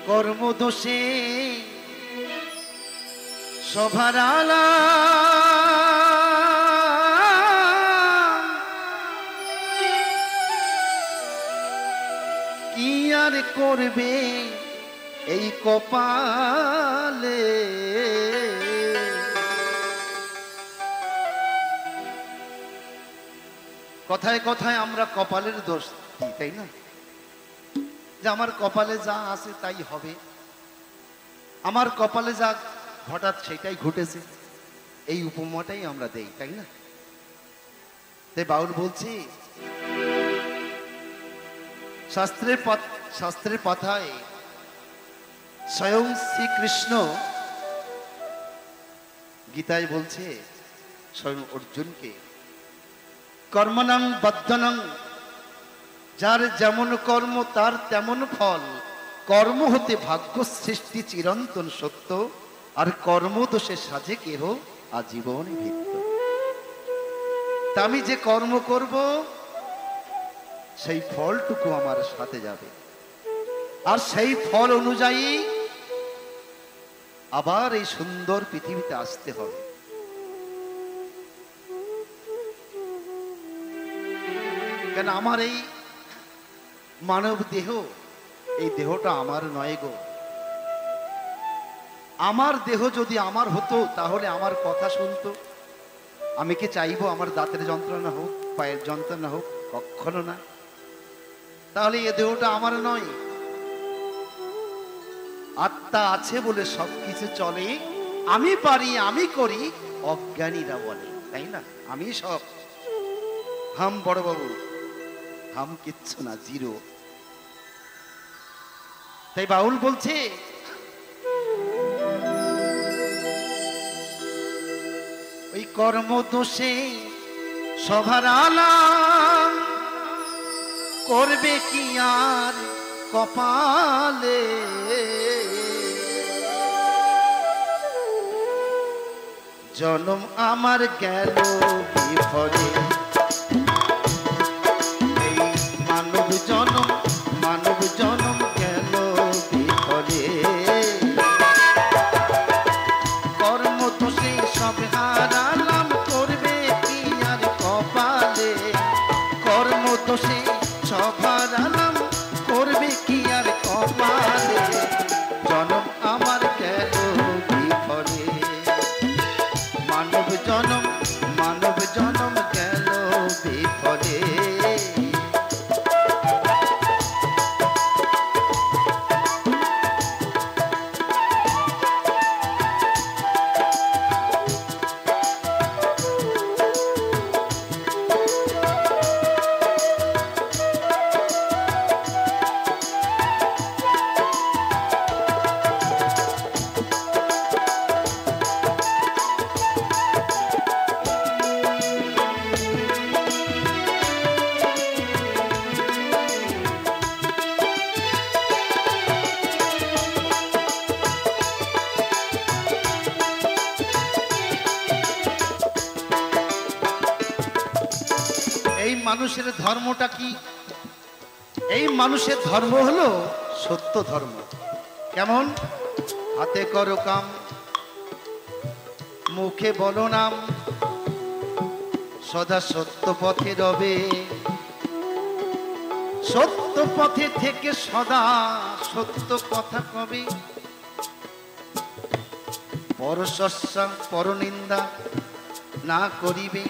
কর্মদোষে সভার আলা কি আর করবে এই কপালে। কথায় কথায় আমরা কপালের দোষ দিই, তাই না? যে আমার কপালে যা আছে তাই হবে, আমার কপালে যা হঠাৎ সেটাই ঘটেছে, এই উপমাটাই আমরা দেই, তাই না? তাই বাউল বলছি শাস্ত্রের পাতায় স্বয়ং শ্রীকৃষ্ণ গীতায় বলছে স্বয়ং অর্জুনকে, কর্মণং বদ্ধনং, যার যেমন কর্ম তার তেমন ফল, কর্ম হতে ভাগ্য সৃষ্টি চিরন্তন সত্য, আর কর্মদোষে সাজে কেহ আজীবন ভিত্ত। তা আমি যে কর্ম করব সেই ফলটুকু আমার সাথে যাবে, আর সেই ফল অনুযায়ী আবার এই সুন্দর পৃথিবীতে আসতে হবে। কেন আমার এই মানব দেহ, এই দেহটা আমার নয় গো। আমার দেহ যদি আমার হতো তাহলে আমার কথা শুনতো। আমি কি চাইবো আমার দাঁতের যন্ত্রণা হোক, পায়ের যন্ত্রণা হোক? কখনো না। তাহলে এই দেহটা আমার নয়। আত্মা আছে বলে সবকিছু চলে, আমি পারি আমি করি অজ্ঞানীরা বলে, তাই না? আমি সব, হাম বড় বাবু, হাম কিচ্ছু না, জিরো। তাই বাউল বলছে ওই কর্মদোষে সভার আলা করবে কি আর কপালে। জনম আমার গেল বিফলে, এই মানব জনম গেল বিফলে। কর্মদোষে সব হারালাম, করবে কি আর কপালে। কর্মদোষে সব হারালাম, করবে কি আর কপালে। জনম আমার গেল বিফলে, মানব জনম গেল বিফলে। এই মানুষের ধর্মটা কি? এই মানুষের ধর্ম হলো সত্য ধর্ম। কেমন? হাতে করো কাম, মুখে বলো নাম, সদা সত্য পথে রবে। সত্য পথে থেকে সদা সত্য কথা কবে। পরশস্যা পরনিন্দা না করিবে,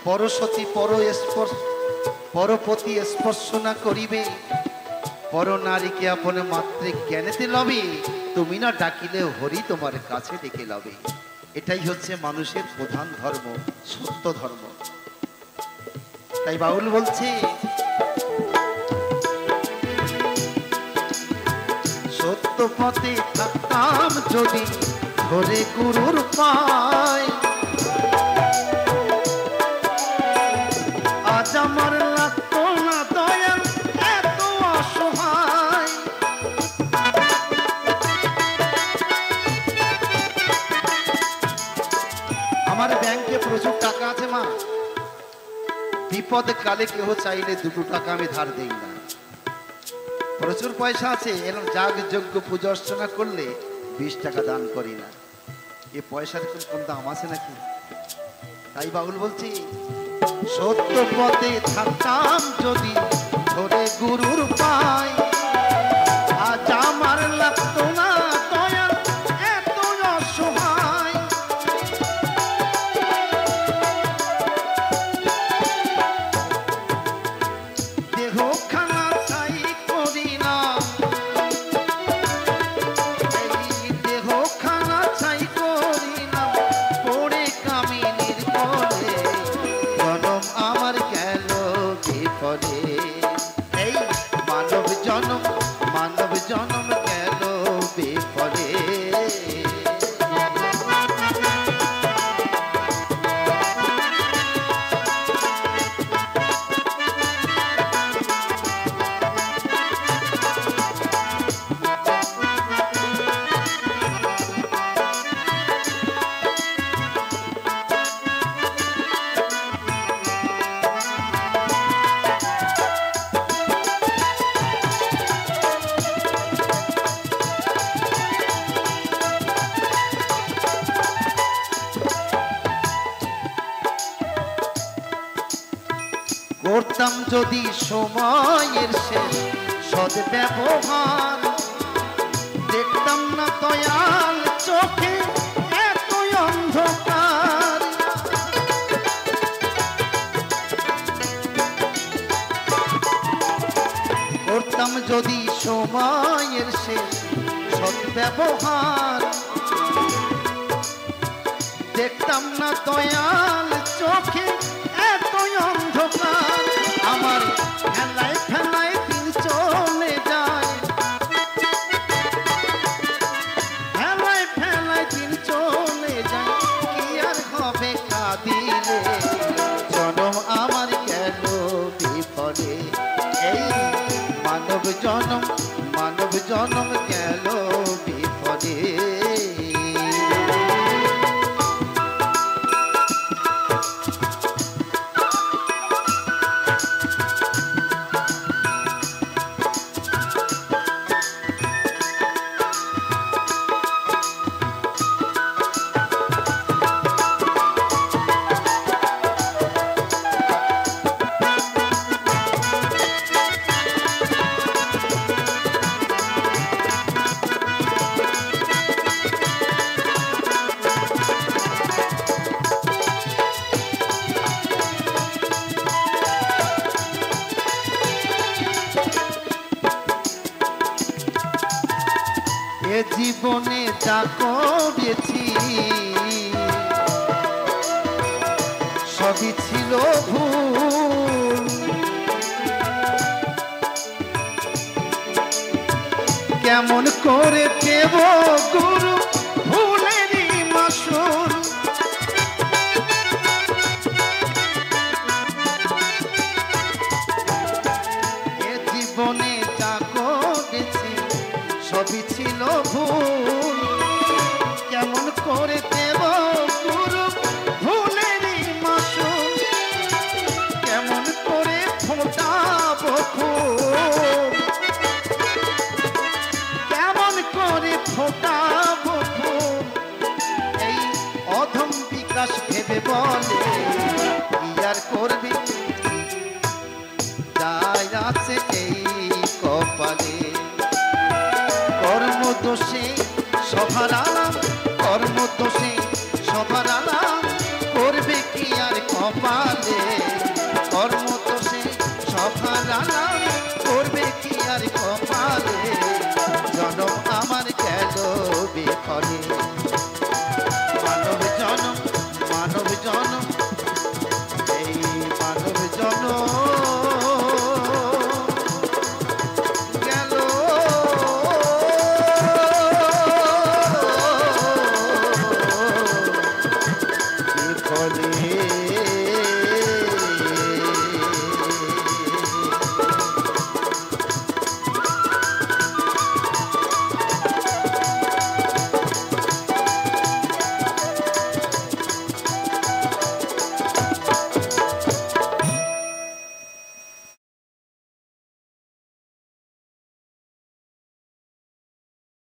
পরসতী পরপতি স্পর্শ না করিবে। পর নারীকে আপন মাত্রে জ্ঞানেতে লবে, তুমি না ডাকিলে হরি তোমার কাছে ডেকে লবে। এটাই হচ্ছে মানুষের প্রধান ধর্ম, সত্য ধর্ম। তাই বাউল বলছে সত্য পথে থাকতাম যদি ধরে গুরুর পায়। আজ আমার লাগতো না দয়াল এত অসহায়। আমার ব্যাংকে প্রচুর টাকা আছে মা, বিপদে কালে কেহ চাইলে 2 টাকা আমি ধার দেই না। প্রচুর পয়সা আছে, এরকম যাগ যজ্ঞ পূজা অর্চনা করলে 20 টাকা দান করি না। এ পয়সার কোন দাম আছে নাকি? তাই বাউল বলছি, সত্য পথে থাকতাম যদি ধরে গুরুর পাই, আজ আমার লাগতো না দয়া এত অসহায়। দেহ খানা চাই করি না, এই দেহ খানা চাই করি না, পড়ে কামিনীর কোলে জনম আমার গেল বিফলে। এই মানব জনম গেল বিফলে। করতাম যদি সময়ের শেষ সদ্ব্যবহার, দেখতাম না দয়াল চোখে এত অন্ধকার। করতাম যদি সময়ের শেষ সদ্ব্যবহার, দেখতাম না দয়াল চোখে এত অন্ধকার। আমার ফেলায় ফেলায় দিন চলে যায়, ফেলায় ফেলায় দিন চলে যায়, কি আর হবে কাঁদিলে জনম আমার গেল বিফলে। এই মানব জনম গেল বিফলে। এ জীবনে যা করেছি সবই ছিল ভুল, কেমন করে দেব গুরু ভুলেরই মাসুল। এ জীবনে যা করেছি সবই ছিল ভুল, কেমন করে দেব গুরু ভুলেরই মাসুল। কেমন করে ফোটাবো ফুল, কেমন করে ফোটাবো ফুল, এই অধম বিকাশ ভেবে বলে কি আর করবি, যাই আছে এই কপালে। কর্মদোষে সবার আলাম, কর্মদোষে সবার আলাম, করবে কি আর কপালে।